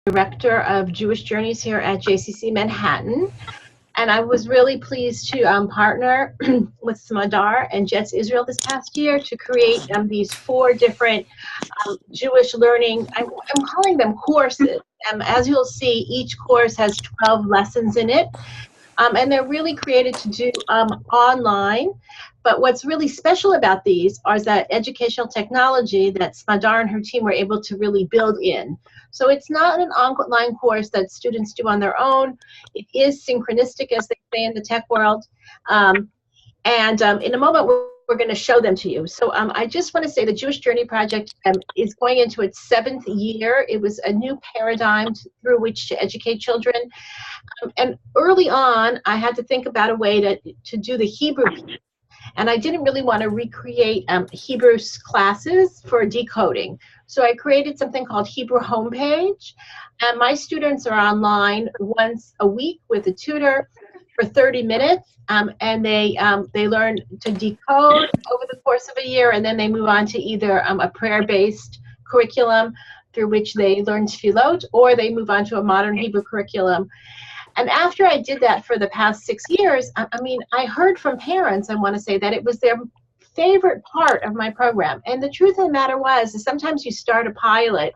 Director of Jewish Journeys here at JCC Manhattan. And I was really pleased to partner with Smadar and Jets Israel this past year to create these 4 different Jewish learning, I'm calling them courses. As you'll see, each course has 12 lessons in it. And they're really created to do online. But what's really special about these is that educational technology that Smadar and her team were able to really build in. So it's not an online course that students do on their own. It is synchronistic, as they say in the tech world. In a moment, we're going to show them to you. So I just want to say the Jewish Journey Project is going into its 7th year. It was a new paradigm through which to educate children. And early on, I had to think about a way to do the Hebrew piece. And I didn't really want to recreate Hebrew classes for decoding. So I created something called Hebrew Homepage. And my students are online once a week with a tutor for 30 minutes. And they learn to decode over the course of a year. And then they move on to either a prayer-based curriculum through which they learn tefillot, or they move on to a modern Hebrew curriculum. And after I did that for the past 6 years, I heard from parents, I want to say, that it was their favorite part of my program. And the truth of the matter is sometimes you start a pilot,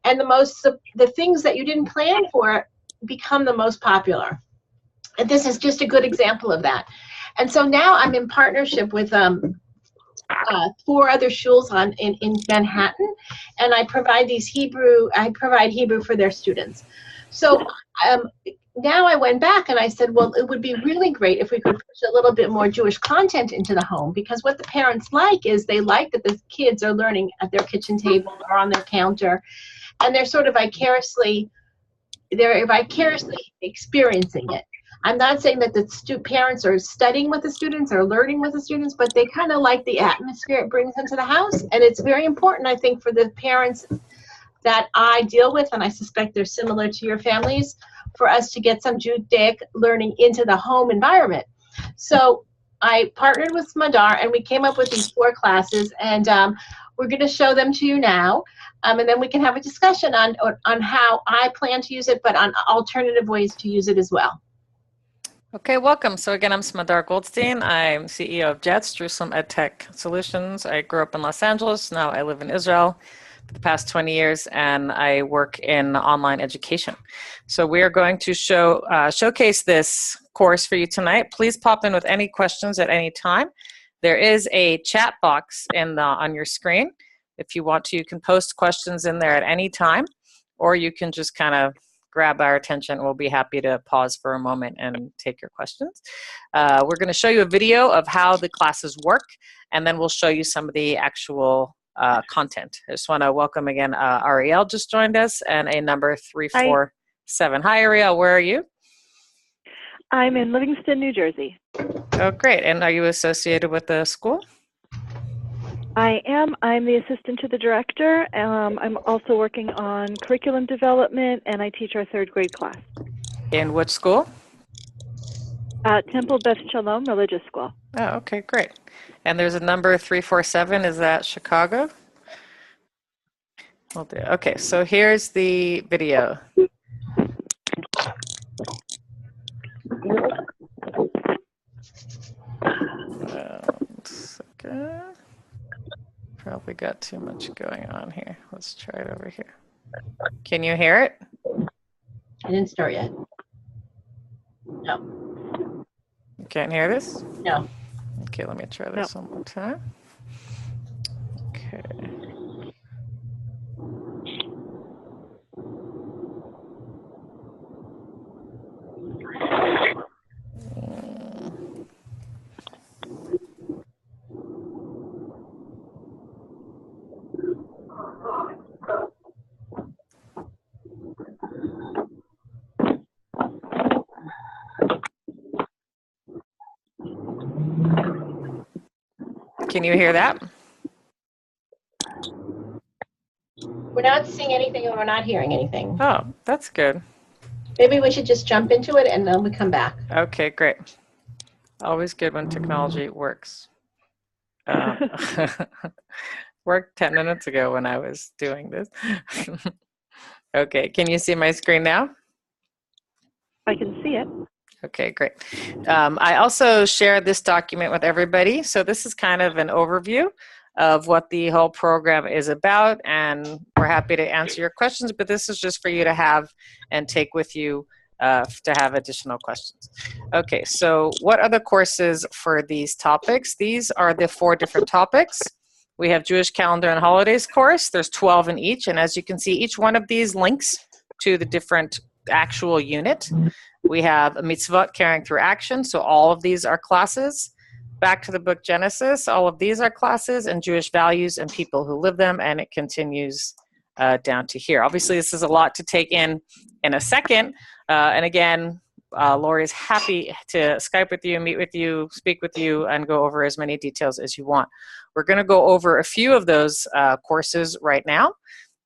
and the things that you didn't plan for become the most popular. And this is just a good example of that. And so now I'm in partnership with 4 other shuls in Manhattan, and I provide Hebrew for their students. So now I went back and I said, well, it would be really great if we could push a little bit more Jewish content into the home, because what the parents like is they like that the kids are learning at their kitchen table or on their counter, and they're sort of vicariously experiencing it. I'm not saying that the parents are studying with the students or learning with the students, but they kind of like the atmosphere it brings into the house. And it's very important, I think, for the parents that I deal with, and I suspect they're similar to your families, for us to get some Judaic learning into the home environment. So I partnered with Smadar, and we came up with these 4 classes, and we're going to show them to you now, and then we can have a discussion on how I plan to use it, but on alternative ways to use it as well. Okay, welcome. So again, I'm Smadar Goldstein. I'm CEO of JETS, Jerusalem EdTech Solutions. I grew up in Los Angeles. Now I live in Israel for the past 20 years, and I work in online education. So we are going to showcase this course for you tonight. Please pop in with any questions at any time. There is a chat box on your screen. If you want to, you can post questions in there at any time, or you can just kind of grab our attention. We'll be happy to pause for a moment and take your questions. We're going to show you a video of how the classes work, and then we'll show you some of the actual content. I just want to welcome again, Ariel just joined us, and a number 347. Hi, Ariel, where are you? I'm in Livingston, New Jersey. Oh, great. And are you associated with the school? I am. I'm the assistant to the director. I'm also working on curriculum development, and I teach our 3rd grade class. In which school? Temple Beth Shalom Religious School. Oh, okay, great. And there's a number 347. Is that Chicago? We'll do. Okay, so here's the video. One second. Probably got too much going on here. Let's try it over here. Can you hear it? I didn't start yet. No. You can't hear this? No. Okay, let me try this one more time. Okay. Can you hear that? We're not seeing anything and we're not hearing anything. Oh, that's good. Maybe we should just jump into it and then we come back. Okay, great. Always good when technology works. Worked 10 minutes ago when I was doing this. Okay, can you see my screen now? I can see it. Okay, great. I also shared this document with everybody. So this is kind of an overview of what the whole program is about, and we're happy to answer your questions, but this is just for you to have and take with you to have additional questions. Okay, so what are the courses for these topics? These are the 4 different topics. We have Jewish Calendar and Holidays course. There's 12 in each, and as you can see, each one of these links to the different actual unit. We have a mitzvot, carrying through action, so all of these are classes. Back to the book Genesis, all of these are classes, and Jewish values and people who live them, and it continues down to here. Obviously, this is a lot to take in a second, and again, Lori is happy to Skype with you, meet with you, speak with you, and go over as many details as you want. We're going to go over a few of those courses right now.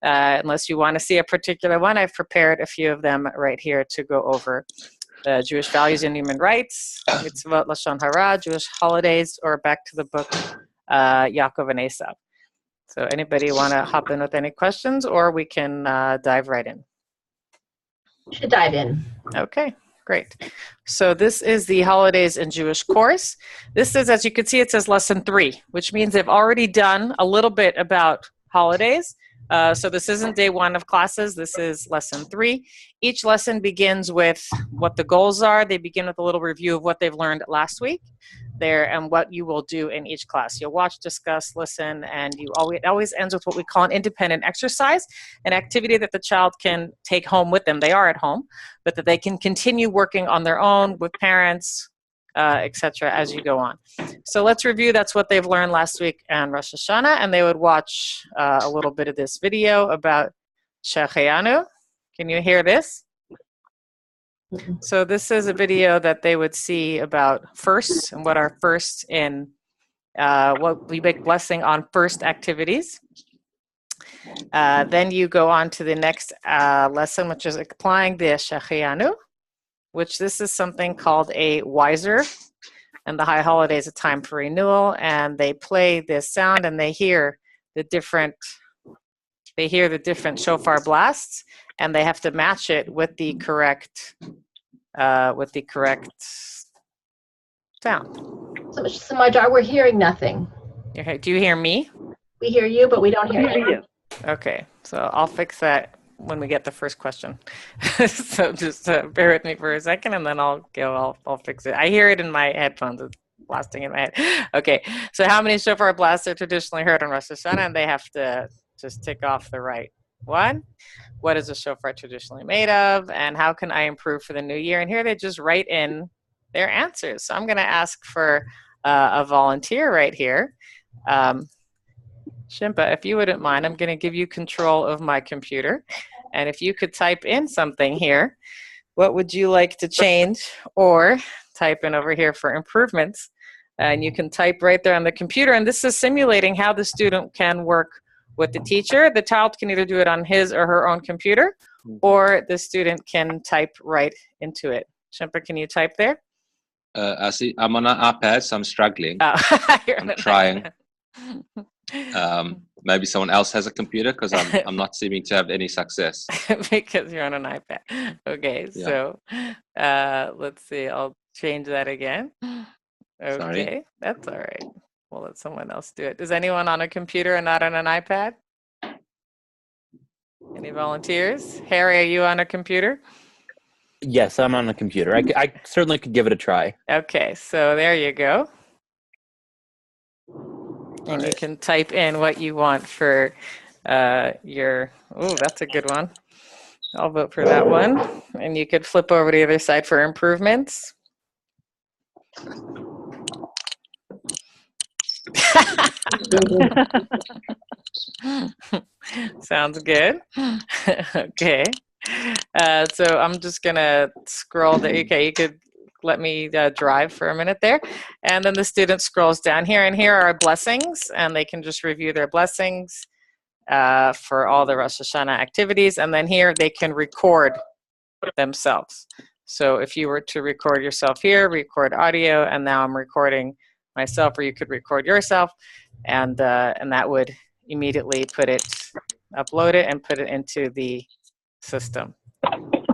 Unless you want to see a particular one, I've prepared a few of them right here to go over. Jewish values and human rights, mitzvot lashon hara, Jewish holidays, or back to the book Yaakov and Esav. So anybody want to hop in with any questions, or we can dive right in? We should dive in. Okay, great. So this is the holidays and Jewish course. This is, as you can see, it says lesson 3, which means they've already done a little bit about holidays. So this isn't day 1 of classes, this is lesson 3. Each lesson begins with what the goals are. They begin with a little review of what they've learned last week there and what you will do in each class. You'll watch, discuss, listen, and it always ends with what we call an independent exercise, an activity that the child can take home with them. They are at home, but that they can continue working on their own with parents, etc. as you go on. So let's review. That's what they've learned last week and Rosh Hashanah, and they would watch a little bit of this video about Shehecheyanu. Can you hear this? So this is a video that they would see about firsts and what are firsts in what we make blessing on first activities. Then you go on to the next lesson, which is applying the Shehecheyanu, which this is something called a wiser, and the high holiday is a time for renewal, and they play this sound and they hear the different shofar blasts, and they have to match it with the correct sound. So Madar, we're hearing nothing. Okay, do you hear me? We hear you, but we don't hear you. Okay, so I'll fix that when we get the first question. So just bear with me for a second, and then I'll fix it. I hear it in my headphones. It's blasting in my head. Okay, so how many shofar blasts are traditionally heard on Rosh Hashanah? And they have to just tick off the right one. What is a shofar traditionally made of? And how can I improve for the new year? And here they just write in their answers. So I'm going to ask for a volunteer right here. Shimpa, if you wouldn't mind, I'm going to give you control of my computer. And if you could type in something here, what would you like to change? Or type in over here for improvements. And you can type right there on the computer. And this is simulating how the student can work with the teacher. The child can either do it on his or her own computer, or the student can type right into it. Shimpa, can you type there? I see. I'm on an iPad, so I'm struggling. I'm trying. Maybe someone else has a computer, because I'm not seeming to have any success. Because you're on an iPad. Okay, yeah. So let's see. I'll change that again. Okay, sorry. That's all right. We'll let someone else do it. Is anyone on a computer and not on an iPad? Any volunteers? Harry, are you on a computer? Yes, I'm on a computer. I certainly could give it a try. Okay, so there you go. And you can type in what you want for your, oh, that's a good one. I'll vote for that one. And you could flip over to the other side for improvements. Sounds good. Okay. So I'm just going to scroll there. Okay, you could let me drive for a minute there. And then the student scrolls down here, and here are blessings, and they can just review their blessings for all the Rosh Hashanah activities. And then here they can record themselves. So if you were to record yourself here, record audio, and now I'm recording myself, or you could record yourself, and that would immediately upload it and put it into the system.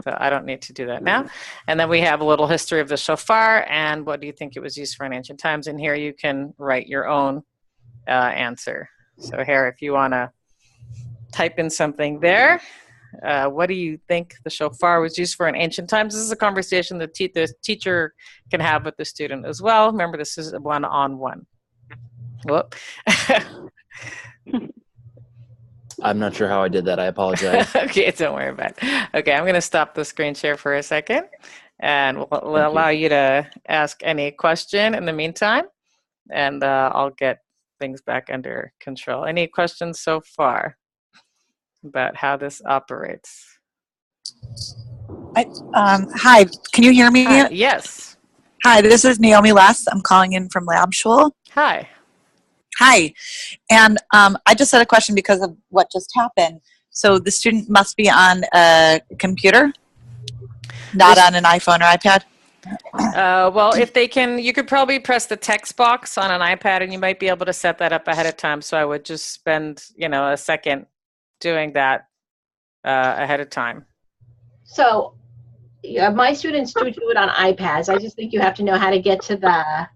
So I don't need to do that now. And then we have a little history of the shofar and what do you think it was used for in ancient times. And here you can write your own answer. So here, if you want to type in something there, what do you think the shofar was used for in ancient times? This is a conversation the teacher can have with the student as well. Remember, this is a one-on-one. Whoop. I'm not sure how I did that. I apologize. Okay, don't worry about it. Okay, I'm going to stop the screen share for a second, and we'll allow you to ask any question in the meantime, and I'll get things back under control. Any questions so far about how this operates? Hi, can you hear me? Hi, yes. Hi, this is Naomi Less. I'm calling in from Lab Shul. Hi. Hi, and I just had a question because of what just happened. So the student must be on a computer, not on an iPhone or iPad? Well, if they can, you could probably press the text box on an iPad and you might be able to set that up ahead of time. So I would just spend, a second doing that ahead of time. So my students do it on iPads. I just think you have to know how to get to the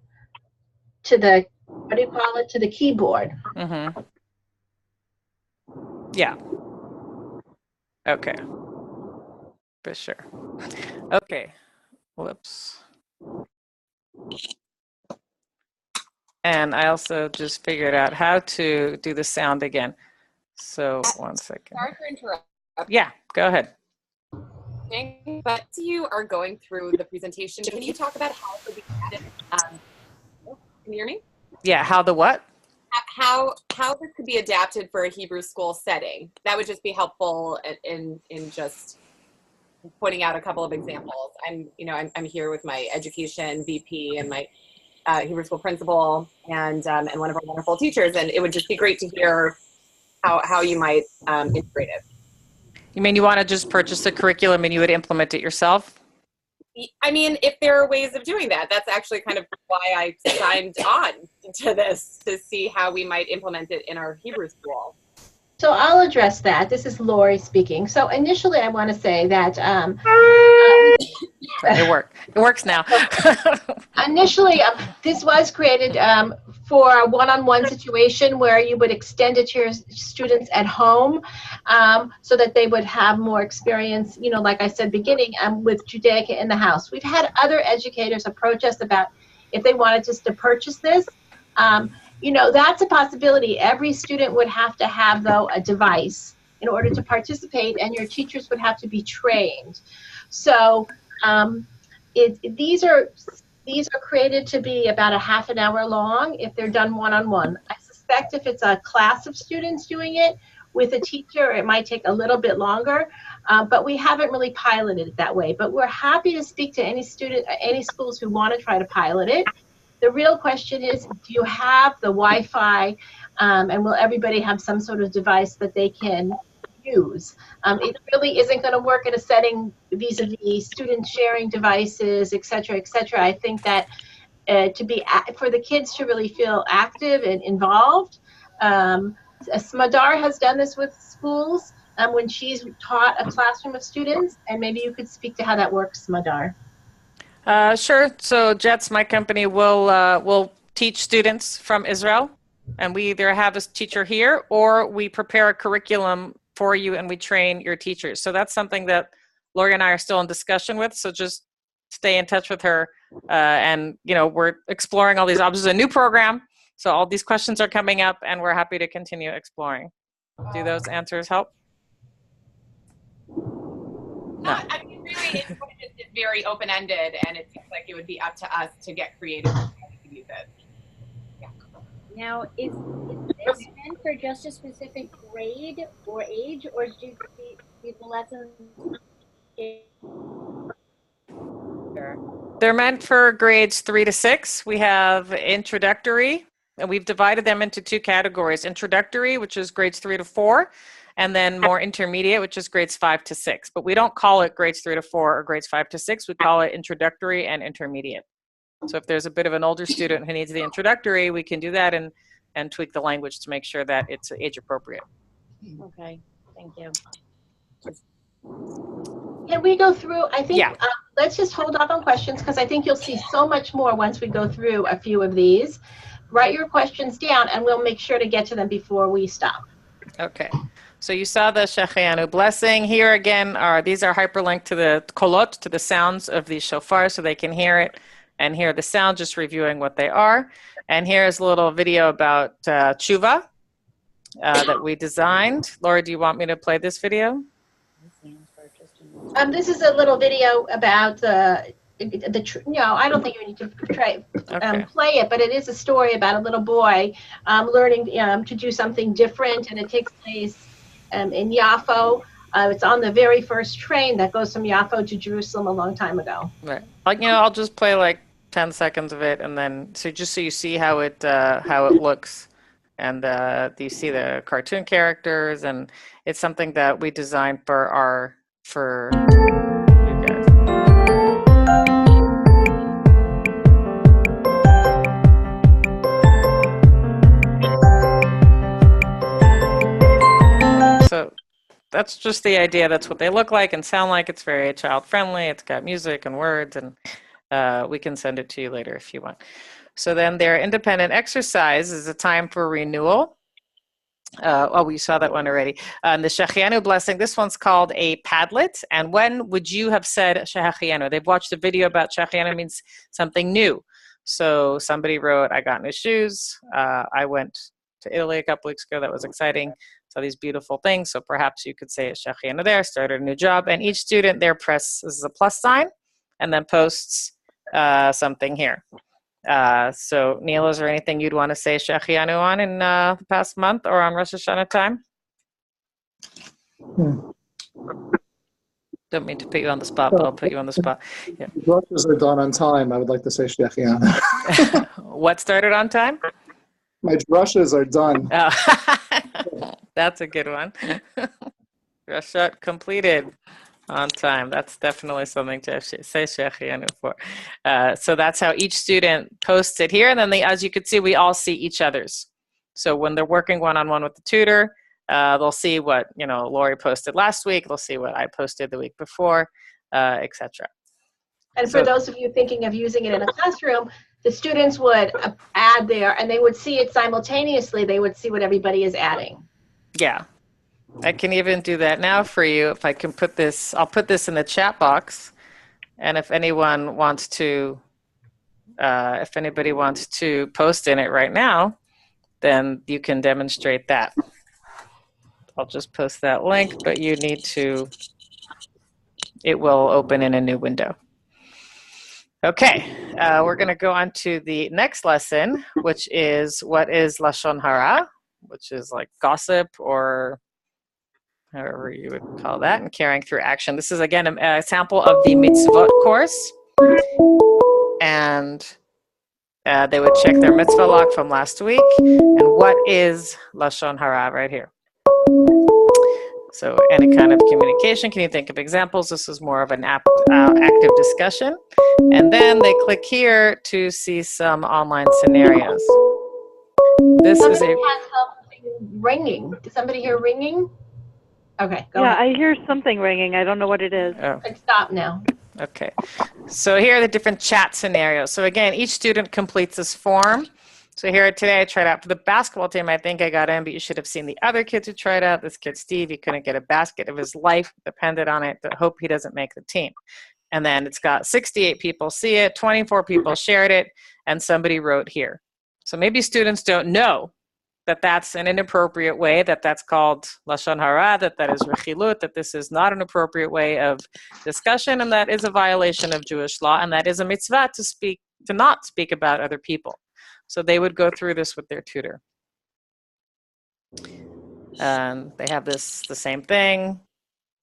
what do you call it? To the keyboard. Mm-hmm. Yeah. Okay. For sure. Okay. Whoops. And I also just figured out how to do the sound again. So 1 second. Sorry for interrupting. Yeah, go ahead. But you are going through the presentation. Can you talk about how it could be added? Can you hear me? Yeah, how the what? How this could be adapted for a Hebrew school setting. That would just be helpful in just pointing out a couple of examples. I'm here with my education VP and my Hebrew school principal and one of our wonderful teachers, and it would just be great to hear how you might integrate it. You mean you want to just purchase the curriculum and you would implement it yourself? I mean, if there are ways of doing that, that's actually kind of why I signed on to this, to see how we might implement it in our Hebrew school. So I'll address that. This is Lori speaking. So initially I want to say that it works now. Initially, this was created for a one-on-one situation where you would extend it to your students at home so that they would have more experience, like I said, beginning with Judaica in the house. We've had other educators approach us about if they wanted just to purchase this. That's a possibility. Every student would have to have, though, a device in order to participate, and your teachers would have to be trained. So these are created to be about a half an hour long if they're done one-on-one. I suspect if it's a class of students doing it with a teacher, it might take a little bit longer, but we haven't really piloted it that way. But we're happy to speak to any schools who want to try to pilot it. The real question is, do you have the Wi-Fi, and will everybody have some sort of device that they can use? It really isn't going to work in a setting vis-a-vis students sharing devices, et cetera, et cetera. I think that for the kids to really feel active and involved, Smadar has done this with schools when she's taught a classroom of students, and maybe you could speak to how that works, Smadar. Sure. So JETS, my company, will teach students from Israel, and we either have a teacher here or we prepare a curriculum for you and we train your teachers. So that's something that Lori and I are still in discussion with. So just stay in touch with her. And we're exploring all these options. It's a new program, so all these questions are coming up, and we're happy to continue exploring. Do those answers help? No. I mean, really, it's very open-ended, and it seems like it would be up to us to get creative and use it. Yeah. Now, is this meant for just a specific grade or age, or do the lessons? They're meant for grades 3 to 6. We have introductory, and we've divided them into two categories. Introductory, which is grades 3 to 4, and then more intermediate, which is grades 5 to 6. But we don't call it grades 3 to 4 or grades 5 to 6. We call it introductory and intermediate. So if there's a bit of an older student who needs the introductory, we can do that and tweak the language to make sure that it's age appropriate. Okay, thank you. Can we go through, I think, Yeah. Let's just hold off on questions because I think you'll see so much more once we go through a few of these. Write your questions down and we'll make sure to get to them before we stop. Okay. So you saw the Shechianu blessing. Here again these are hyperlinked to the kolot, to the sounds of the shofar, so they can hear it and hear the sound, just reviewing what they are. And here's a little video about tshuva that we designed. Laura, do you want me to play this video? This is a little video about I don't think you need to play it, but it is a story about a little boy learning to do something different, and it takes place in Yaffo. It's on the very first train that goes from Yaffo to Jerusalem a long time ago. Right. I'll just play like 10 seconds of it, and then so you see how it looks, and you see the cartoon characters, and it's something that we designed for you guys. So that's just the idea. That's what they look like and sound like. It's very child friendly. It's got music and words, and we can send it to you later if you want. So then their independent exercise is a time for renewal. We saw that one already. The Shechianu blessing, this one's called a Padlet. And when would you have said Shechianu? They've watched a video about Shechianu, means something new. So somebody wrote, I got new shoes. I went to Italy a couple weeks ago. That was exciting. Saw these beautiful things. So perhaps you could say Shechianu there, started a new job. And each student there presses a plus sign and then posts something here. So Neil, is there anything you'd want to say Shechianu on in the past month or on Rosh Hashanah time? Don't mean to put you on the spot, but I'll put you on the spot. Yeah. Brushes are done on time. I would like to say Shechianu. What started on time? My brushes are done. Oh. That's a good one. Drushat completed. On time. That's definitely something to say Shechianu for. So that's how each student posts it here. And then as you can see, we all see each other's. So when they're working one-on-one with the tutor, they'll see what, Lori posted last week. They'll see what I posted the week before, etc. And for those of you thinking of using it in a classroom, the students would add there and they would see it simultaneously. They would see what everybody is adding. Yeah. I can even do that now for you. If I can put this, I'll put this in the chat box. And if anyone wants to, if anybody wants to post in it right now, then you can demonstrate that. I'll just post that link, but you need to, it will open in a new window. Okay, we're going to go on to the next lesson, which is what is Lashon Hara, which is like gossip or however you would call that, and carrying through action. This is, again, a sample of the mitzvot course. And they would check their mitzvah log from last week. And what is Lashon Hara right here? So any kind of communication. Can you think of examples? This is more of an active discussion. And then they click here to see some online scenarios. This somebody is a... has something ringing. Did somebody hear ringing? Okay, go Yeah, ahead. I hear something ringing. I don't know what it is. Oh. It stopped now. Okay, so here are the different chat scenarios. So again, each student completes this form. So here today I tried out for the basketball team. I think I got in, but you should have seen the other kids who tried out. This kid, Steve, he couldn't get a basket. If his life depended on it, I hope he doesn't make the team. And then it's got 68 people see it, 24 people shared it, and somebody wrote here. So maybe students don't know that that's an inappropriate way, that that's called Lashon Hara, that is Rechilut, that this is not an appropriate way of discussion, and that is a violation of Jewish law, and that is a mitzvah to not speak about other people. So they would go through this with their tutor. They have the same thing,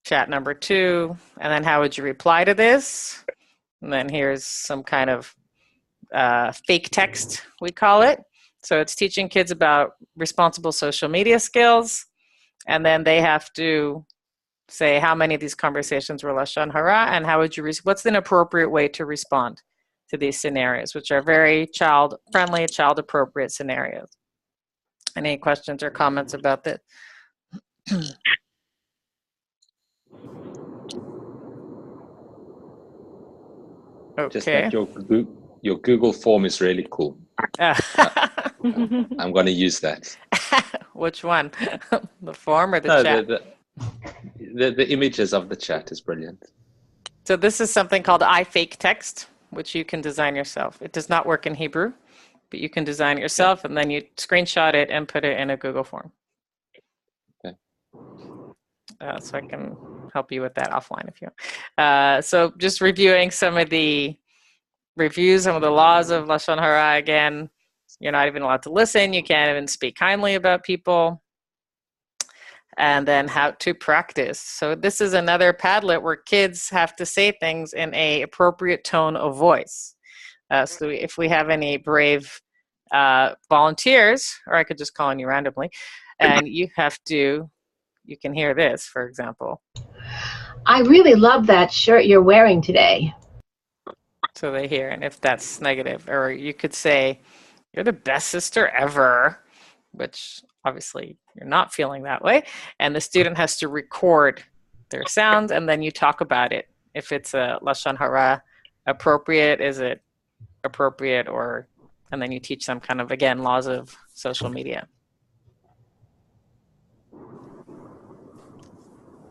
chat number 2, and then how would you reply to this? And then here's some kind of fake text, we call it. So it's teaching kids about responsible social media skills, and then they have to say how many of these conversations were Lashon Hara, and how would you, what's an appropriate way to respond to these scenarios, which are very child-friendly, child-appropriate scenarios. Any questions or comments about that? Just Okay. that your Google form is really cool. I'm going to use that. Which one? The form or the No, chat? the images of the chat is brilliant. So this is something called iFake text, which you can design yourself. It does not work in Hebrew, but you can design it yourself, and then you screenshot it and put it in a Google form. Okay. So I can help you with that offline if you want. So just reviewing some of the laws of Lashon Hara again. You're not even allowed to listen. You can't even speak kindly about people. And then how to practice. So this is another Padlet where kids have to say things in a appropriate tone of voice. So if we have any brave volunteers, or I could just call on you randomly, and you can hear this, for example. I really love that shirt you're wearing today. So they hear, and if that's negative, or you could say, "You're the best sister ever," which obviously you're not feeling that way. And the student has to record their sounds, and then you talk about it. If it's a Lashon Hara appropriate, is it appropriate, and then you teach them kind of, again, laws of social media.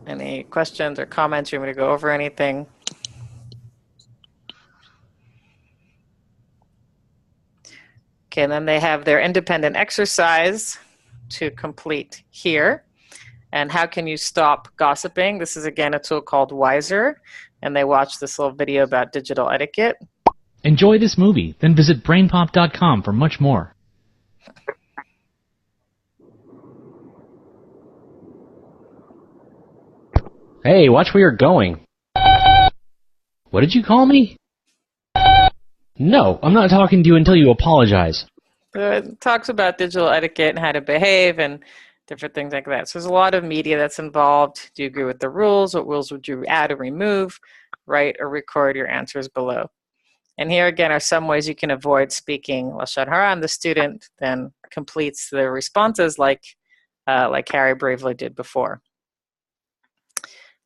Any questions or comments? You want me to go over anything? Okay, and then they have their independent exercise to complete here. And how can you stop gossiping? This is, again, a tool called Wiser, and they watch this little video about digital etiquette. Enjoy this movie, then visit brainpop.com for much more. Hey, watch where you're going. What did you call me? No, I'm not talking to you until you apologize. It talks about digital etiquette and how to behave and different things like that. So there's a lot of media that's involved. Do you agree with the rules? What rules would you add or remove? Write or record your answers below. And here again are some ways you can avoid speaking Lashon Hara, and the student then completes the responses like Harry bravely did before.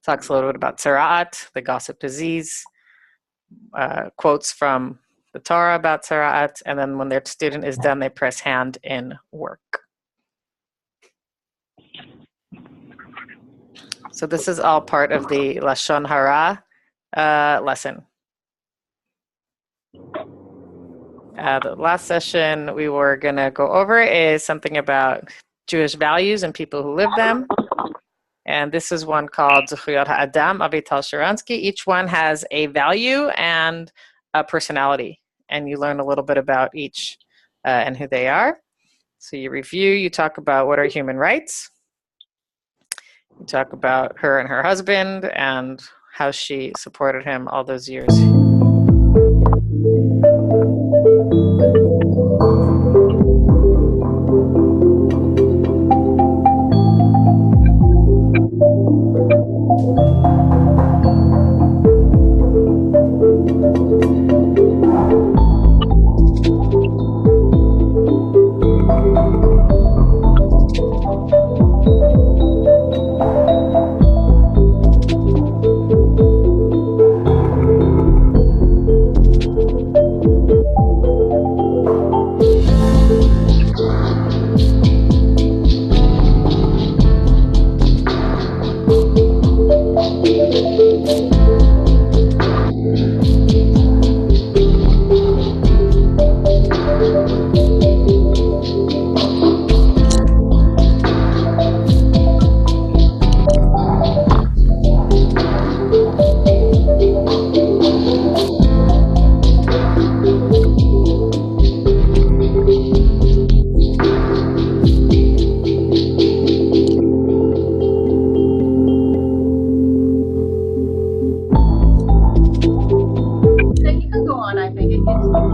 Talks a little bit about tzara'at, the gossip disease, quotes from the Torah about tzara'at, and then when their student is done, they press hand in work. So this is all part of the Lashon Hara lesson. The last session we were going to go over is something about Jewish values and people who live them. And this is one called Zechuyot HaAdam, Avital Sharansky. Each one has a value and a personality. And you learn a little bit about each and who they are. So you review, you talk about what are human rights. You talk about her and her husband and how she supported him all those years.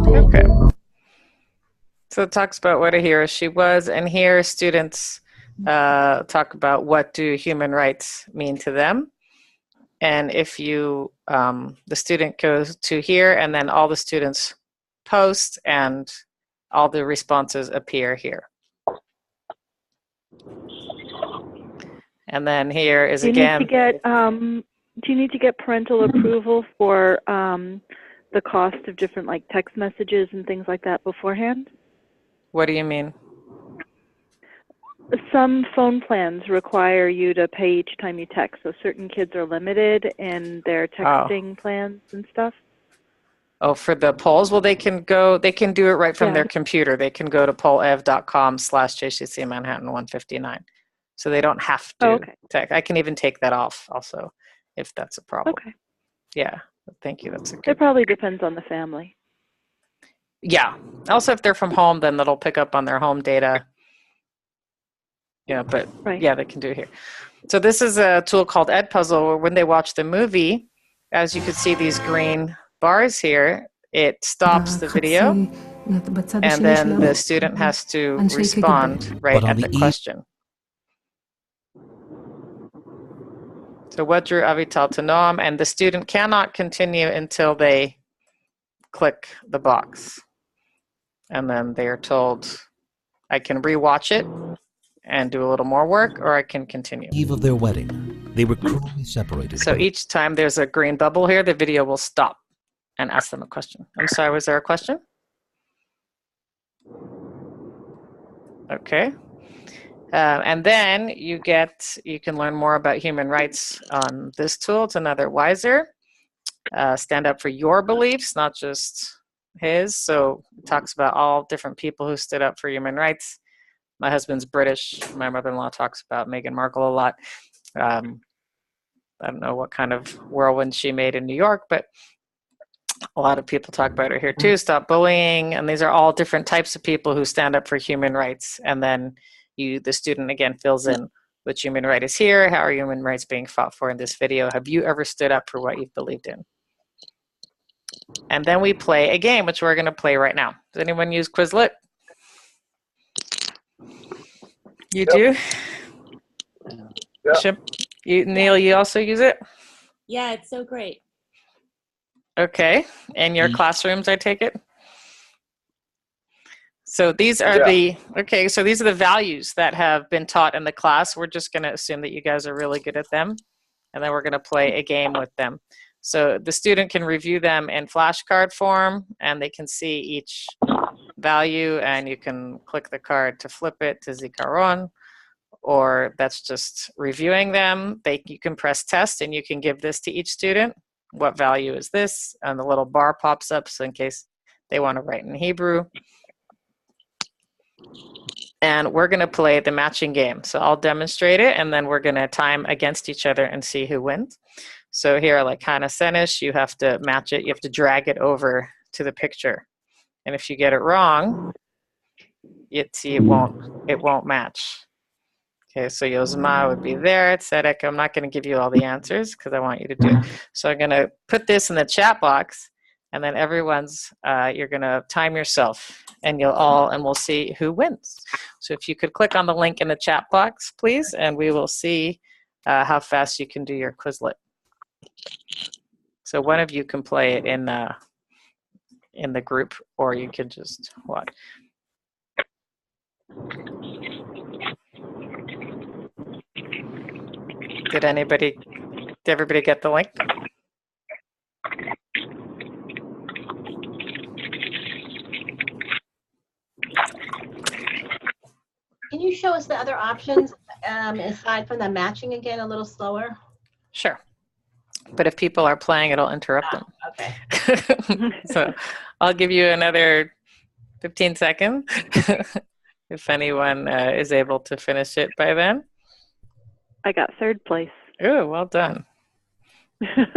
Okay. So it talks about what a hero she was, and here students talk about what do human rights mean to them. And if you, the student goes to here, and then all the students post, and all the responses appear here. And then here is again. Do you need to get parental approval for the cost of different like text messages and things like that beforehand? What do you mean? Some phone plans require you to pay each time you text, so certain kids are limited in their texting plans and stuff. Oh, for the polls? Well, they can do it right from their computer. They can go to pollev.com/JCC Manhattan 159. So they don't have to text. I can even take that off also, if that's a problem. Okay. Yeah, thank you. That's a good. It probably depends on the family. Yeah. Also, if they're from home, then that'll pick up on their home data. Yeah, but yeah, they can do it here. So this is a tool called Edpuzzle, where when they watch the movie, as you can see these green bars here, it stops the video, and then the student has to respond right at the question. So what drew Avital to Noam? And the student cannot continue until they click the box. And then they are told, I can rewatch it and do a little more work, or I can continue. Eve of their wedding, they were cruelly separated. So each time there's a green bubble here, the video will stop and ask them a question. I'm sorry, was there a question? Okay. And then you can learn more about human rights on this tool. It's another Wiser. Stand up for your beliefs, not just his. So it talks about all different people who stood up for human rights. My husband's British. My mother-in-law talks about Meghan Markle a lot. I don't know what kind of whirlwind she made in New York, but a lot of people talk about her here too. Stop bullying. And these are all different types of people who stand up for human rights. And then the student again fills in which human right is here. How are human rights being fought for in this video? Have you ever stood up for what you've believed in? And then we play a game, which we're going to play right now. Does anyone use Quizlet? You do? Yeah. Neil, you also use it? Yeah, it's so great. Okay. In your classrooms, I take it? So these are so these are the values that have been taught in the class. We're just going to assume that you guys are really good at them, and then we're going to play a game with them. So the student can review them in flashcard form, and they can see each value, and you can click the card to flip it to Zikaron, or that's just reviewing them. You can press test, and you can give this to each student. What value is this? And the little bar pops up, so in case they want to write in Hebrew. And we're going to play the matching game. So I'll demonstrate it, and then we're going to time against each other and see who wins. So here, like Hannah Senish, you have to match it. You have to drag it over to the picture. And if you get it wrong, it won't match. Okay, so Yozma would be there. Tzedek, I'm not going to give you all the answers because I want you to do it. So I'm going to put this in the chat box, and then everyone's, you're going to time yourself, and we'll see who wins. So if you could click on the link in the chat box, please, and we will see how fast you can do your Quizlet. So one of you can play it in the group, or you can just watch. Did everybody get the link? Can you show us the other options aside from the matching again a little slower? Sure. But if people are playing, it'll interrupt them. Okay. So I'll give you another 15 seconds if anyone is able to finish it by then. I got third place. Oh, well done.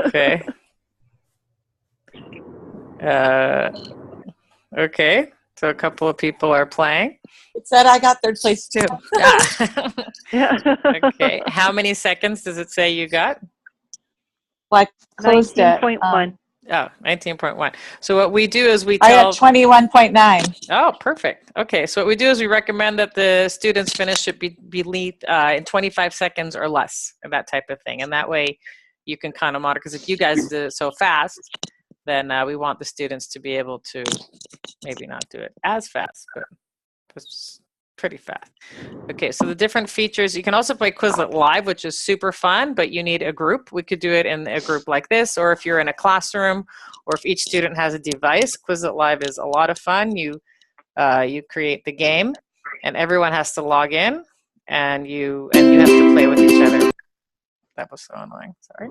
Okay. Okay. So a couple of people are playing. It said I got third place too. Yeah. Okay. How many seconds does it say you got? Well, I closed 19.1. Oh, 19.1. So what we do is we I tell... got 21.9. Oh, perfect. Okay, so what we do is we recommend that the students finish should be in 25 seconds or less, and that type of thing. And that way you can kind of monitor, because if you guys do it so fast, then we want the students to be able to maybe not do it as fast, but pretty fast. Okay, so the different features, you can also play Quizlet Live, which is super fun, but you need a group. We could do it in a group like this, or if you're in a classroom, or if each student has a device. Quizlet Live is a lot of fun. You create the game, and everyone has to log in, and you have to play with each other. That was so annoying, sorry.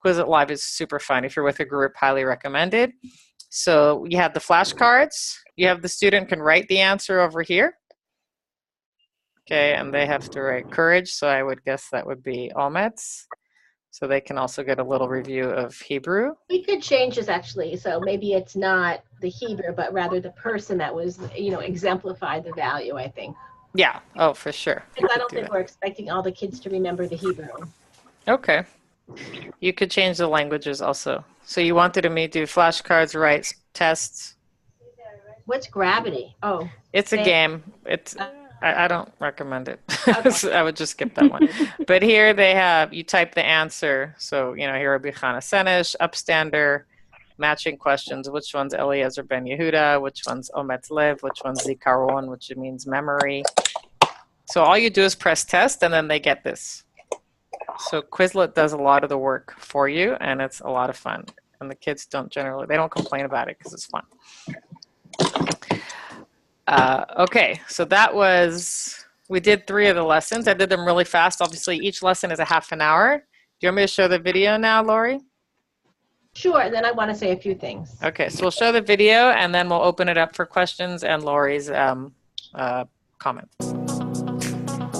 Quizlet Live is super fun. If you're with a group, highly recommended. So you have the flashcards. You have the student can write the answer over here. Okay, and they have to write courage, so I would guess that would be Omet's. So they can also get a little review of Hebrew. We could change this actually, so maybe it's not the Hebrew, but rather the person that was, exemplified the value, I think. Yeah, oh, for sure. Because I don't think we're expecting all the kids to remember the Hebrew. Okay. You could change the languages also. So you wanted me to do flashcards, write tests. What's gravity? Oh. It's a game. I don't recommend it. Okay. So I would just skip that one. But here they have, you type the answer. So, here are Bichana Senesh, Upstander, matching questions. Which one's Eliezer Ben Yehuda? Which one's Ometz Lev? Which one's Zikaron, which means memory? So all you do is press test, and then they get this. So Quizlet does a lot of the work for you, and it's a lot of fun. And the kids don't complain about it because it's fun. Okay, so we did 3 of the lessons. I did them really fast. Obviously, each lesson is a half an hour. Do you want me to show the video now, Lori? Sure, and then I want to say a few things. Okay, so we'll show the video, and then we'll open it up for questions and Lori's comments.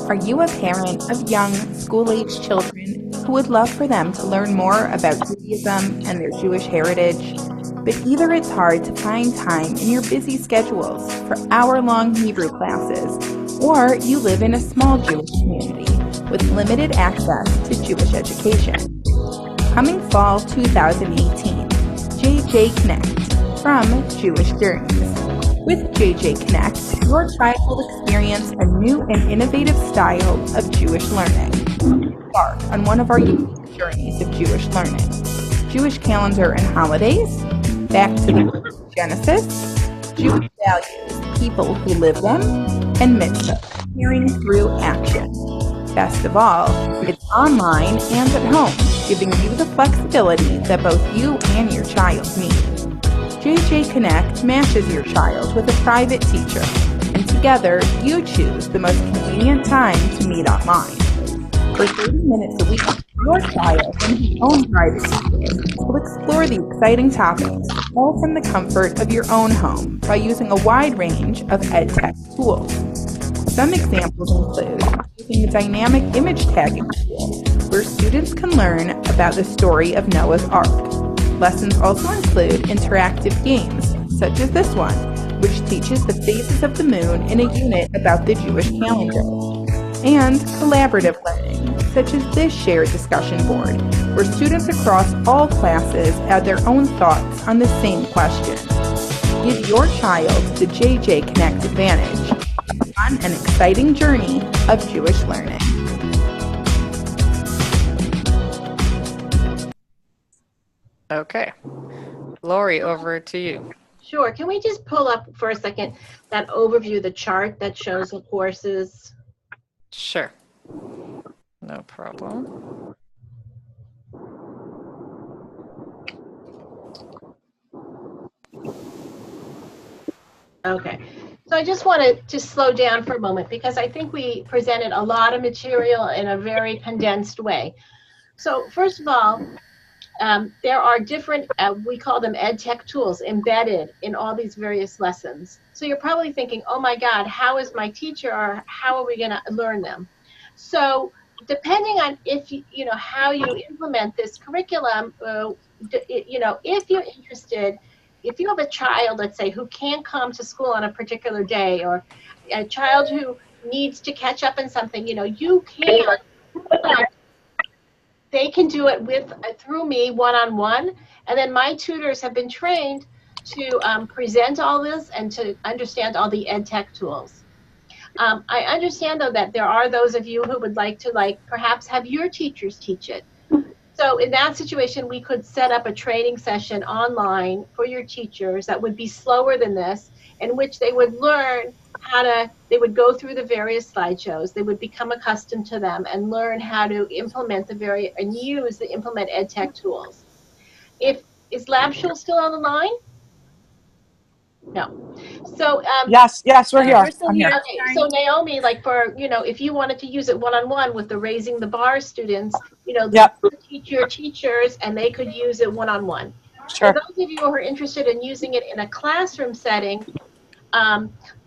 Are you a parent of young, school-age children who would love for them to learn more about Judaism and their Jewish heritage? But either it's hard to find time in your busy schedules for hour-long Hebrew classes, or you live in a small Jewish community with limited access to Jewish education. Coming fall 2018, JJConnecT from Jewish Journeys. With JJConnecT, your child will experience a new and innovative style of Jewish learning. Embark on one of our unique journeys of Jewish learning. Jewish calendar and holidays, back to the book of Genesis, Jewish values, people who live them, and mitzvah, hearing through action. Best of all, it's online and at home, giving you the flexibility that both you and your child need. JJConnecT matches your child with a private teacher, and together you choose the most convenient time to meet online. For 30 minutes a week, your child and his own private teacher will explore the exciting topics, all from the comfort of your own home by using a wide range of EdTech tools. Some examples include using a dynamic image tagging tool, where students can learn about the story of Noah's Ark. Lessons also include interactive games, such as this one, which teaches the phases of the moon in a unit about the Jewish calendar. And collaborative learning, such as this shared discussion board, where students across all classes add their own thoughts on the same question. Give your child the JJConnecT advantage, a fun and exciting journey of Jewish learning. Okay. Lori, over to you. Sure. Can we just pull up for a second that overview, the chart that shows the courses? Sure. No problem. Okay. So I just wanted to slow down for a moment because I think we presented a lot of material in a very condensed way. So first of all, there are different, we call them EdTech tools embedded in all these various lessons. So you're probably thinking, oh my God, how is my teacher, or how are we going to learn them? So depending on if how you implement this curriculum, if you're interested, if you have a child, let's say, who can't come to school on a particular day, or a child who needs to catch up on something, you can. They can do it through me one-on-one, and then my tutors have been trained to present all this and to understand all the EdTech tools. I understand, though, that there are those of you who would like to, perhaps have your teachers teach it. So in that situation, we could set up a training session online for your teachers that would be slower than this, in which they would learn they would go through the various slideshows, they would become accustomed to them and learn how to implement implement EdTech tools. Is LabShul still on the line? No. So yes, we're here. We're still here. Okay, so Naomi, like for if you wanted to use it one-on-one with the Raising the Bar students, your teachers, and they could use it one-on-one. Sure. For those of you who are interested in using it in a classroom setting,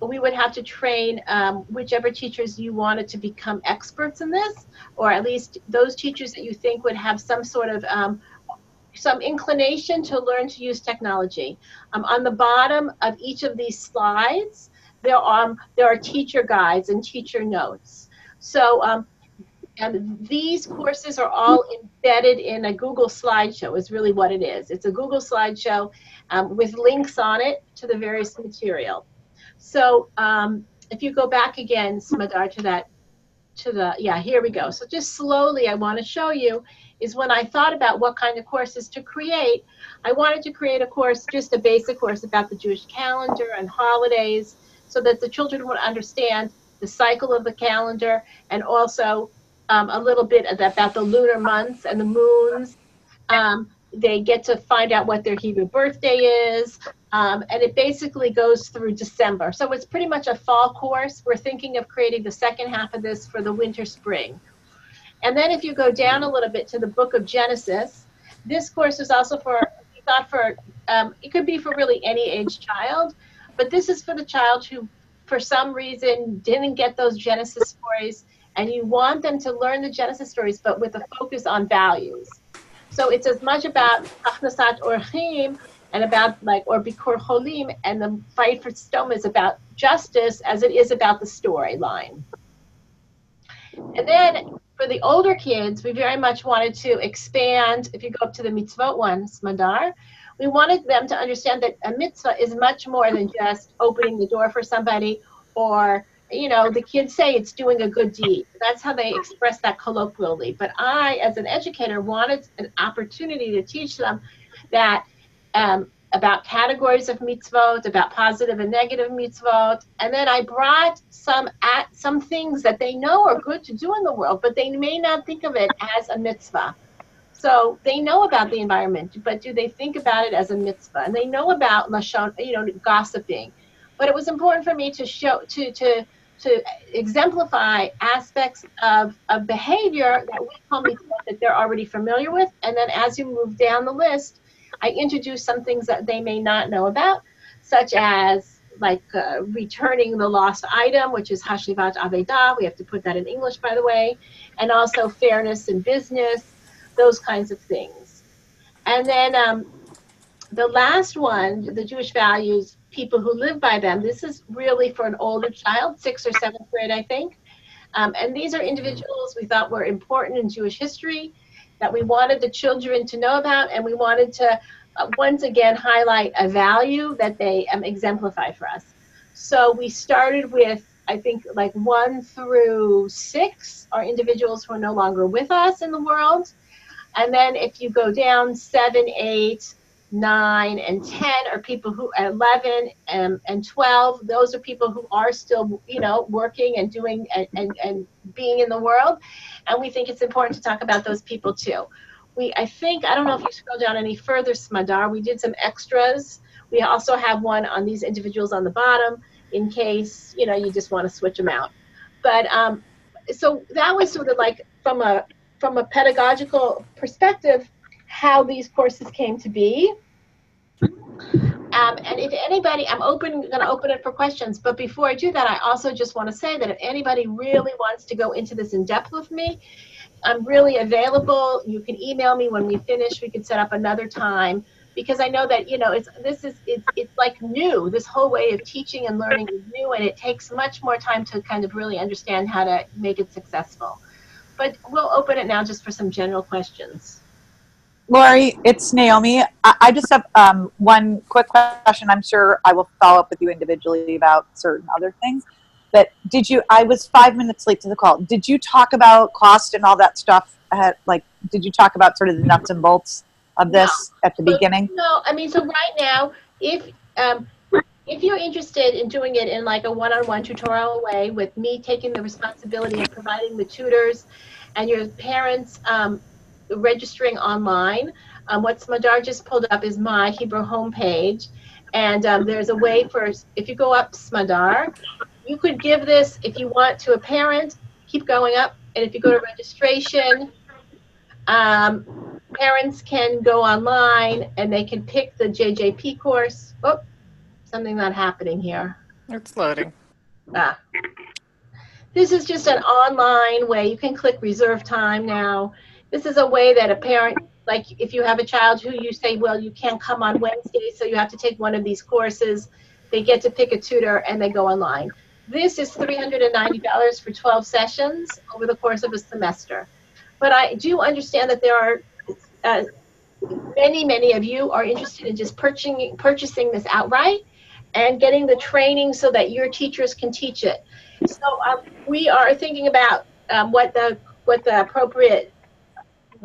we would have to train whichever teachers you wanted to become experts in this, or at least those teachers that you think would have some sort of some inclination to learn to use technology. On the bottom of each of these slides, there are teacher guides and teacher notes. So and these courses are all embedded in a Google slideshow is really what it is. It's a Google slideshow with links on it to the various material. So if you go back again, Smadar, here we go. So just slowly, I want to show you is when I thought about what kind of courses to create, I wanted to create a course, just a basic course about the Jewish calendar and holidays, so that the children would understand the cycle of the calendar, and also a little bit about the lunar months and the moons. They get to find out what their Hebrew birthday is, and it basically goes through December. So it's pretty much a fall course. We're thinking of creating the second half of this for the winter, spring. And then if you go down a little bit to the book of Genesis, this course is also it could be for really any age child, but this is for the child who, for some reason, didn't get those Genesis stories, and you want them to learn the Genesis stories, but with a focus on values. So it's as much about Achnasat Orchim and about or Bikur Cholim, and the fight for Stoma is about justice as it is about the storyline. And then for the older kids, we very much wanted to expand. If you go up to the mitzvot one, Smadar, we wanted them to understand that a mitzvah is much more than just opening the door for somebody, or the kids say it's doing a good deed. That's how they express that colloquially. But I, as an educator, wanted an opportunity to teach them that about categories of mitzvot, about positive and negative mitzvot, and then I brought some things that they know are good to do in the world, but they may not think of it as a mitzvah. So they know about the environment, but do they think about it as a mitzvah? And they know about lashon, gossiping. But it was important for me to show to exemplify aspects of behavior that we call mitzvot that they're already familiar with, and then as you move down the list, I introduce some things that they may not know about, such as returning the lost item, which is hashivat avedah. We have to put that in English, by the way, and also fairness in business, those kinds of things. And then the last one, the Jewish values, people who live by them. This is really for an older child, 6th or 7th grade, I think. And these are individuals we thought were important in Jewish history, that we wanted the children to know about, and we wanted to once again highlight a value that they exemplify for us. So we started with, I think, 1 through 6 are individuals who are no longer with us in the world. And then if you go down 7, 8, 9, and 10 are people who are 11 and 12. Those are people who are still, working and doing and being in the world. And we think it's important to talk about those people too. I don't know if you scroll down any further, Smadar, we did some extras. We also have one on these individuals on the bottom in case, you just want to switch them out. But so that was sort of from a pedagogical perspective, how these courses came to be. And if anybody, I'm going to open it for questions. But before I do that, I also just want to say that if anybody really wants to go into this in depth with me, I'm really available. You can email me when we finish. We could set up another time, because I know that it's like new. This whole way of teaching and learning is new, and it takes much more time to kind of really understand how to make it successful. But we'll open it now just for some general questions. Lori, it's Naomi. I just have one quick question. I'm sure I will follow up with you individually about certain other things. But I was 5 minutes late to the call. Did you talk about cost and all that stuff? Did you talk about sort of the nuts and bolts of this at the beginning? No, so right now, if if you're interested in doing it in like a one-on-one tutorial way with me taking the responsibility of providing the tutors and your parents registering online, what Smadar just pulled up is my Hebrew homepage. And there's a way for, if you go up Smadar, you could give this, if you want, to a parent, keep going up. And if you go to registration, parents can go online and they can pick the JJP course. Oh, something not happening here. It's loading. This is just an online way. You can click reserve time now. This is a way that a parent, like if you have a child who you say, well, you can't come on Wednesday, so you have to take one of these courses, they get to pick a tutor and they go online. This is $390 for 12 sessions over the course of a semester. But I do understand that there are many of you are interested in just purchasing this outright and getting the training so that your teachers can teach it. So we are thinking about what the appropriate,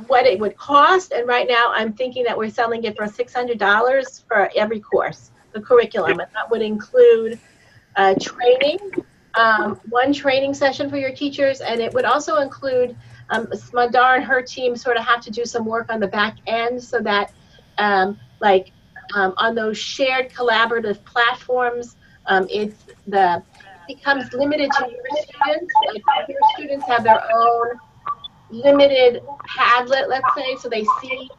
what it would cost, and right now I'm thinking that we're selling it for $600 for every course, the curriculum, and that would include training, one training session for your teachers, and it would also include Smadar and her team sort of have to do some work on the back end so that on those shared collaborative platforms, it becomes limited to your students. Like your students have their own limited Padlet, let's say, so they see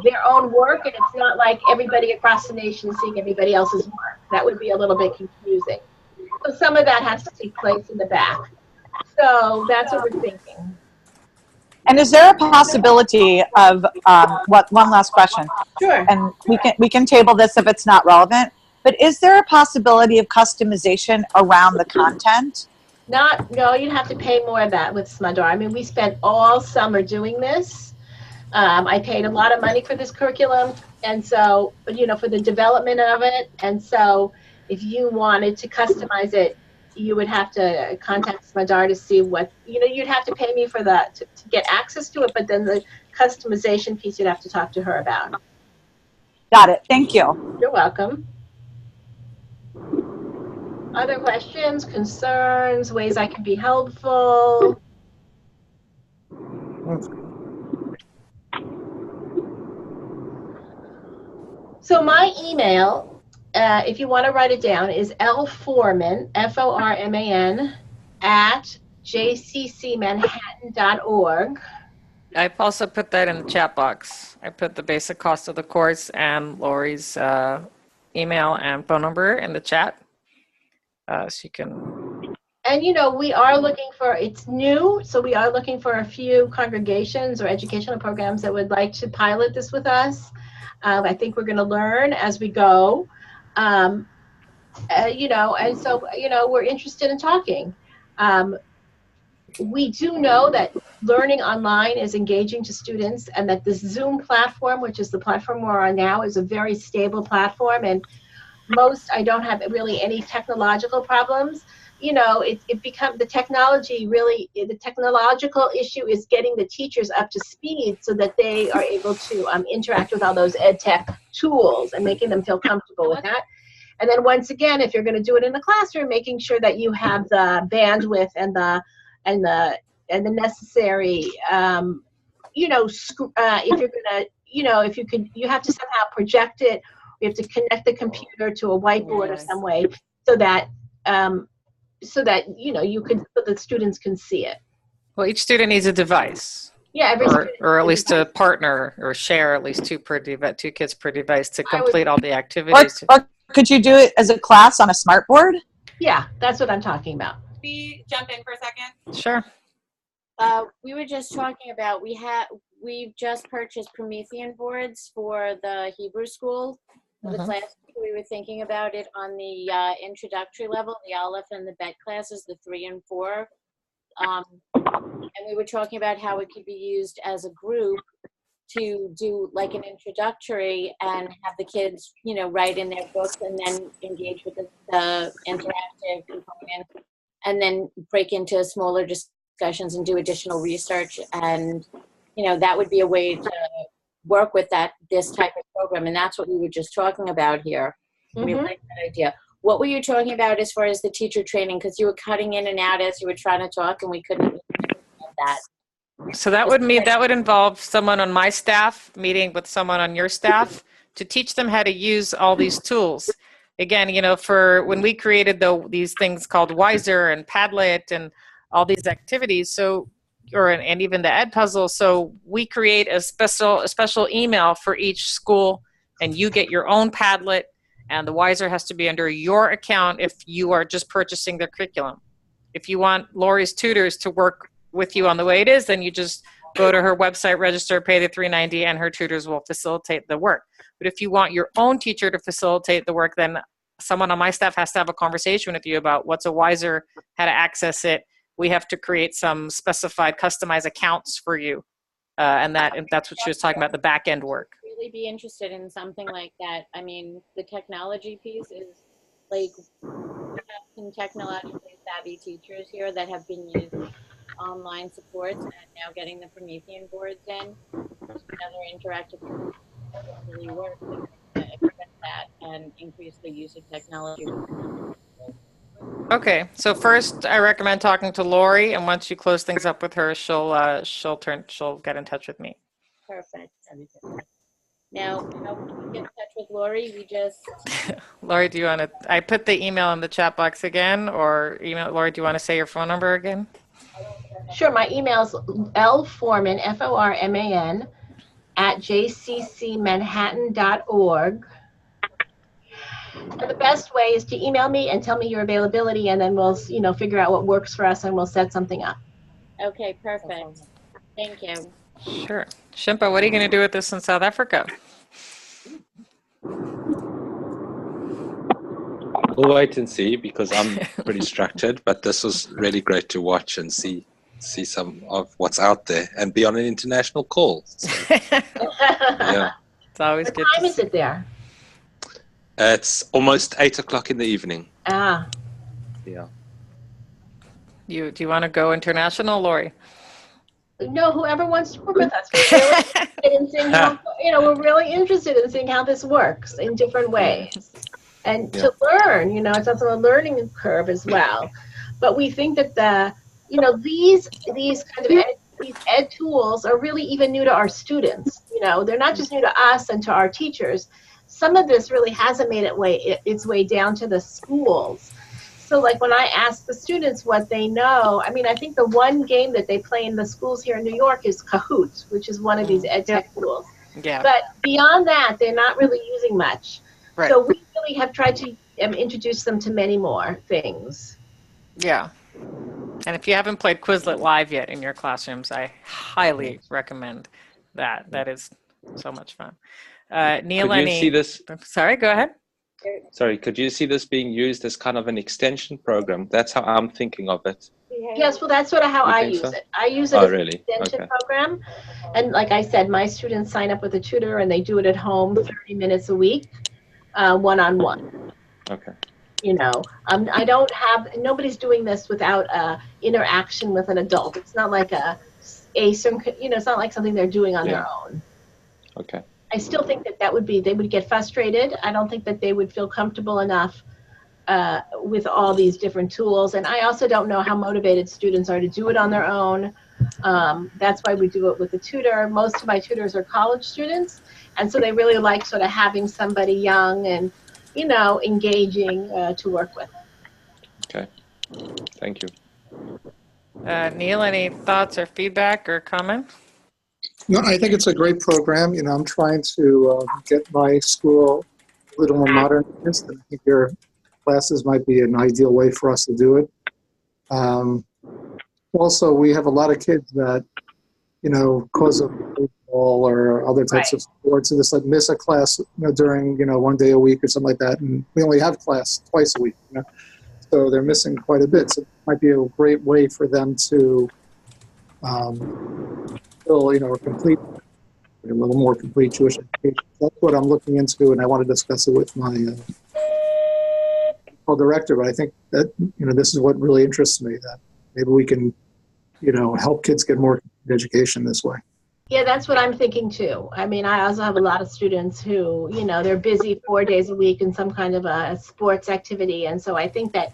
their own work, and it's not like everybody across the nation seeing everybody else's work. That would be a little bit confusing. So some of that has to take place in the back. So that's what we're thinking. And is there a possibility of one last question? Sure. And we can table this if it's not relevant. But is there a possibility of customization around the content? No, you'd have to pay more of that with Smadar. I mean, we spent all summer doing this. I paid a lot of money for this curriculum, and so, for the development of it. And so, if you wanted to customize it, you would have to contact Smadar to see what, you'd have to pay me for that to get access to it, but then the customization piece you'd have to talk to her about. Got it. Thank you. You're welcome. Other questions, concerns, ways I can be helpful? So my email, if you want to write it down, is lforman, F-O-R-M-A-N, at jccmanhattan.org. I've also put that in the chat box. I put the basic cost of the course and Lori's email and phone number in the chat. So you can. And we are looking for, it's new, so we are looking for a few congregations or educational programs that would like to pilot this with us. I think we're going to learn as we go, and so, we're interested in talking. We do know that learning online is engaging to students, and that this Zoom platform, which is the platform we're on now, is a very stable platform, and I don't have really any technological problems. It becomes the technological issue is getting the teachers up to speed so that they are able to interact with all those EdTech tools and making them feel comfortable with that. And then once again, if you're going to do it in the classroom, making sure that you have the bandwidth and the necessary, if you're going to, you have to somehow project it. We have to connect the computer to a whiteboard or some way so that the students can see it. Well, each student needs a device. Yeah, or at least a partner or share at least two kids per device to complete all the activities. Or could you do it as a class on a smart board? Yeah, that's what I'm talking about. Can we jump in for a second? Sure. We were just talking about, we've just purchased Promethean boards for the Hebrew school. The class, we were thinking about it on the introductory level, the Aleph and the Bet classes, the 3 and 4. And we were talking about how it could be used as a group to do like an introductory and have the kids, write in their books and then engage with the interactive component and then break into smaller discussions and do additional research. And, that would be a way to work with this type of program, and that's what we were just talking about here. We like that idea. what were you talking about as far as the teacher training? Because you were cutting in and out as you were trying to talk, and we couldn't understand that. So that would involve someone on my staff meeting with someone on your staff to teach them how to use all these tools. Again, you know, for when we created these things called Wiser and Padlet and all these activities, and even the Ed Puzzle. So we create a special email for each school, and you get your own Padlet, and the Wiser has to be under your account if you are just purchasing their curriculum. If you want Lori's tutors to work with you on the way it is, then you just go to her website, register, pay the $3.90, and her tutors will facilitate the work. But if you want your own teacher to facilitate the work, then someone on my staff has to have a conversation with you about what's a Wiser, how to access it. We have to create some specified customized accounts for you. And that's what she was talking about, the back end work. Really be interested in something like that. I mean, the technology piece is like, we have some technologically savvy teachers here that have been using online supports and now getting the Promethean boards in. Another interactive that really work to express that and increase the use of technology. Okay, so first I recommend talking to Lori, and once you close things up with her, she'll get in touch with me. Perfect. Now, how can we get in touch with Lori? We just Lori, do you want to? I put the email in the chat box again, or email Lori. Do you want to say your phone number again? Sure. My email's lforman, F-O-R-M-A-N, at jccmanhattan.org. And the best way is to email me and tell me your availability, and then we'll, figure out what works for us, and we'll set something up. Okay, perfect. Thank you. Sure. Shimpa, what are you going to do with this in South Africa? We'll wait and see, because I'm pretty structured, but this was really great to watch and see some of what's out there and be on an international call. So, yeah. It's always what good. What time is it there? It's almost 8 o'clock in the evening. Ah. Yeah. Do you want to go international, Lori? No, whoever wants to work with us. We're really interested in seeing how, we're really interested in seeing how this works in different ways. And to learn, it's also a learning curve as well. But we think that these kind of these ed tools are really even new to our students. They're not just new to us and to our teachers. Some of this really hasn't made its way down to the schools. So like when I ask the students what they know, I think the one game that they play in the schools here in New York is Kahoot, which is one of these EdTech tools. Yeah. But beyond that, they're not really using much. Right. So we really have tried to introduce them to many more things. Yeah. And if you haven't played Quizlet Live yet in your classrooms, I highly recommend that. That is so much fun. Neil, could you see this? Sorry, go ahead. Sorry, could you see this being used as kind of an extension program? That's how I'm thinking of it. Yes, well, that's sort of how I use it. I use it as an extension program. And like I said, my students sign up with a tutor and they do it at home 30 minutes a week, one-on-one. Okay. I don't have, nobody's doing this without interaction with an adult. It's not like it's not like something they're doing on their own. Okay. I still think they would get frustrated. I don't think that they would feel comfortable enough with all these different tools. And I also don't know how motivated students are to do it on their own. That's why we do it with a tutor. Most of my tutors are college students. And so they really like sort of having somebody young and, engaging to work with. Okay. Thank you. Neil, any thoughts or feedback or comment? No, I think it's a great program. I'm trying to get my school a little more modernized, and I think your classes might be an ideal way for us to do it. Also, we have a lot of kids that, because of baseball or other types of sports, and just like miss a class, during, one day a week or something like that, and we only have class twice a week, so they're missing quite a bit. So it might be a great way for them to still, a little more complete Jewish education. That's what I'm looking into, and I want to discuss it with my director. But I think that this is what really interests me. That maybe we can, help kids get more education this way. Yeah, that's what I'm thinking too. I mean, I also have a lot of students who, you know, they're busy 4 days a week in some kind of a sports activity. And so I think that,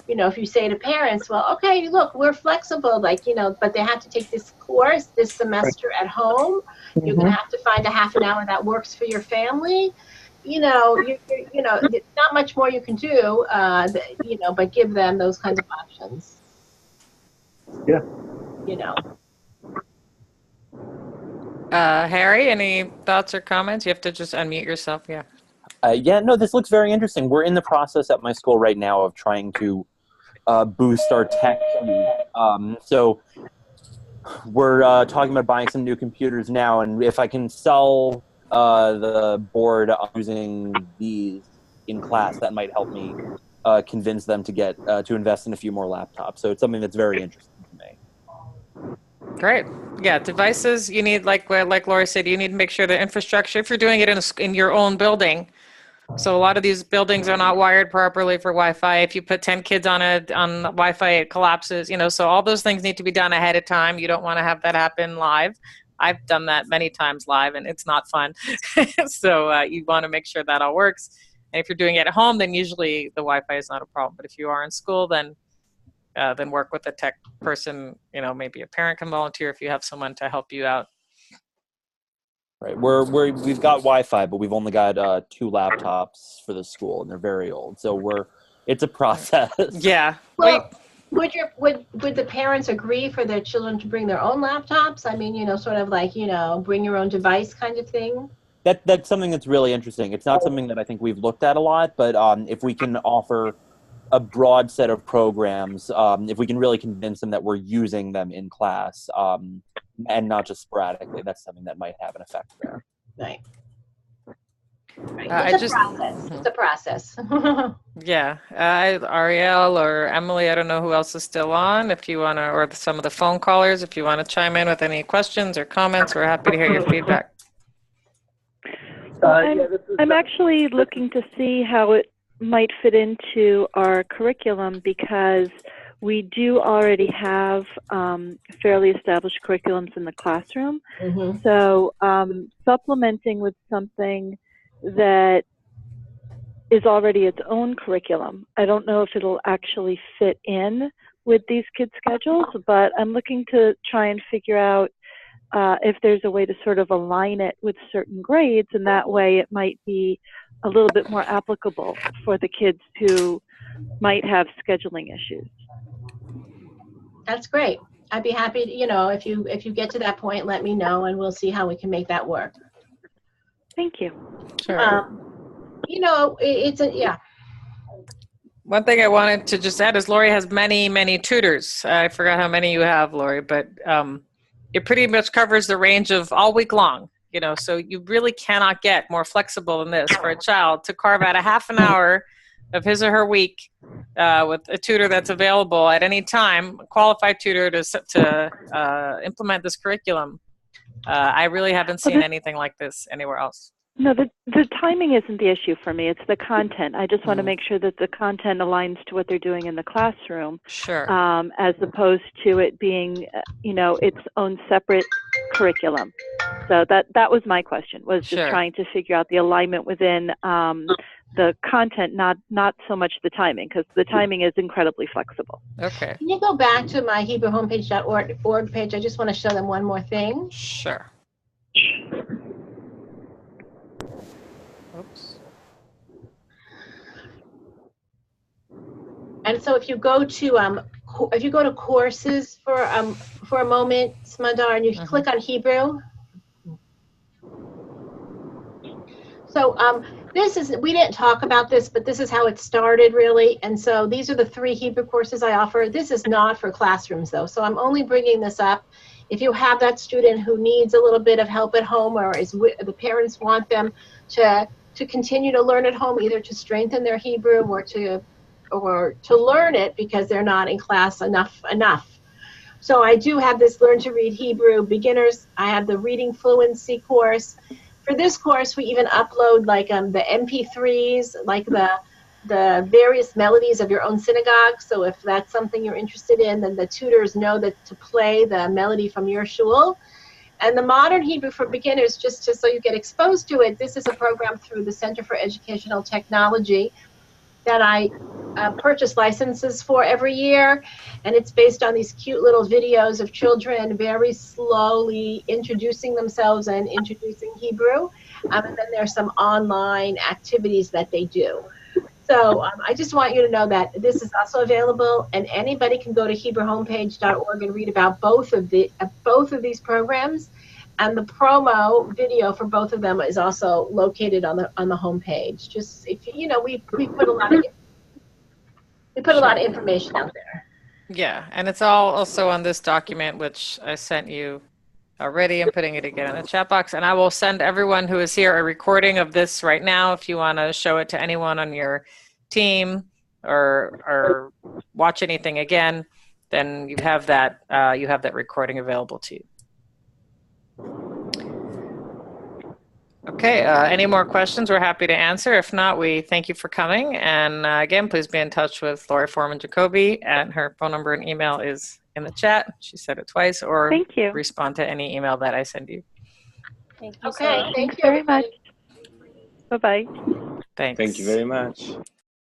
you know, if you say to parents, well, okay, look, we're flexible, like, you know, but they have to take this course this semester at home. You're going to have to find a half an hour that works for your family. You know, you know, there's not much more you can do, you know, but give them those kinds of options. Yeah. You know. Harry, any thoughts or comments? You have to just unmute yourself. Yeah. Yeah, no, this looks very interesting. We're in the process at my school right now of trying to boost our tech. So we're talking about buying some new computers now, and if I can sell the board using these in class, that might help me convince them to get to invest in a few more laptops. So it's something that's very interesting to me. Great. Yeah, devices, you need, like Lori said, you need to make sure the infrastructure, if you're doing it in your own building. So a lot of these buildings are not wired properly for Wi-Fi. If you put 10 kids on Wi-Fi, it collapses, you know, so all those things need to be done ahead of time. You don't want to have that happen live. I've done that many times live, and it's not fun. So you want to make sure that all works. And if you're doing it at home, then usually the Wi-Fi is not a problem. But if you are in school, then work with a tech person. You know, maybe a parent can volunteer if you have someone to help you out. Right, we've got Wi-Fi, but we've only got 2 laptops for the school, and they're very old. So it's a process. Yeah. Well, would the parents agree for their children to bring their own laptops? I mean, you know, sort of like, you know, bring your own device kind of thing. That's something that's really interesting. It's not something that I think we've looked at a lot, but if we can offer a broad set of programs, if we can really convince them that we're using them in class, and not just sporadically, that's something that might have an effect there. Right. It's a process. Yeah. Ariel or Emily, I don't know who else is still on. If you want to, or some of the phone callers, if you want to chime in with any questions or comments, we're happy to hear your feedback. I'm actually looking to see how it might fit into our curriculum, because we do already have fairly established curriculums in the classroom. Mm-hmm. So supplementing with something that is already its own curriculum, I don't know if it'll actually fit in with these kids' schedules, but I'm looking to try and figure out if there's a way to sort of align it with certain grades, and that way it might be a little bit more applicable for the kids who might have scheduling issues. That's great. I'd be happy to, you know, if you get to that point, let me know, and we'll see how we can make that work. Thank you. Sure. You know, yeah. One thing I wanted to just add is Lori has many, many tutors. I forgot how many you have, Lori, but it pretty much covers the range of all week long, you know, so you really cannot get more flexible than this for a child to carve out a half an hour of his or her week with a tutor that's available at any time, a qualified tutor to implement this curriculum. I really haven't seen anything like this anywhere else. No, the timing isn't the issue for me. It's the content. I just want to make sure that the content aligns to what they're doing in the classroom. Sure. As opposed to it being, you know, its own separate curriculum. So that was my question, was just trying to figure out the alignment within the content, not so much the timing, because the timing is incredibly flexible. Okay. Can you go back to my HebrewHomepage.org page? I just want to show them one more thing. Sure. Oops. And so if you go to courses for a moment, Smadar, and you click on Hebrew. So we didn't talk about this, but this is how it started really. And so these are the 3 Hebrew courses I offer. This is not for classrooms though. So I'm only bringing this up if you have that student who needs a little bit of help at home, or the parents want them to continue to learn at home, either to strengthen their Hebrew or to learn it because they're not in class enough. So I do have this Learn to Read Hebrew Beginners. I have the Reading Fluency course. For this course, we even upload like the MP3s, like the various melodies of your own synagogue. So if that's something you're interested in, then the tutors know that to play the melody from your shul. And the Modern Hebrew for Beginners, so you get exposed to it, this is a program through the Center for Educational Technology that I purchase licenses for every year. And it's based on these cute little videos of children very slowly introducing themselves and introducing Hebrew. And then there's some online activities that they do. So I just want you to know that this is also available, and anybody can go to HebrewHomepage.org and read about both of these programs. And the promo video for both of them is also located on the homepage. Just if you know, we put a lot of a lot of information out there. Yeah, and it's all also on this document, which I sent you already. I'm putting it again in the chat box, and I will send everyone who is here a recording of this right now if you want to show it to anyone on your team or watch anything again. Then you have that recording available to you. Okay, any more questions? We're happy to answer. If not, we thank you for coming. And again, please be in touch with Lori Foreman Jacoby, and her phone number and email is in the chat. She said it twice, or Thank you. Respond to any email that I send you. Thank you. Okay, thank you very much. Bye-bye. Thanks. Thank you very much.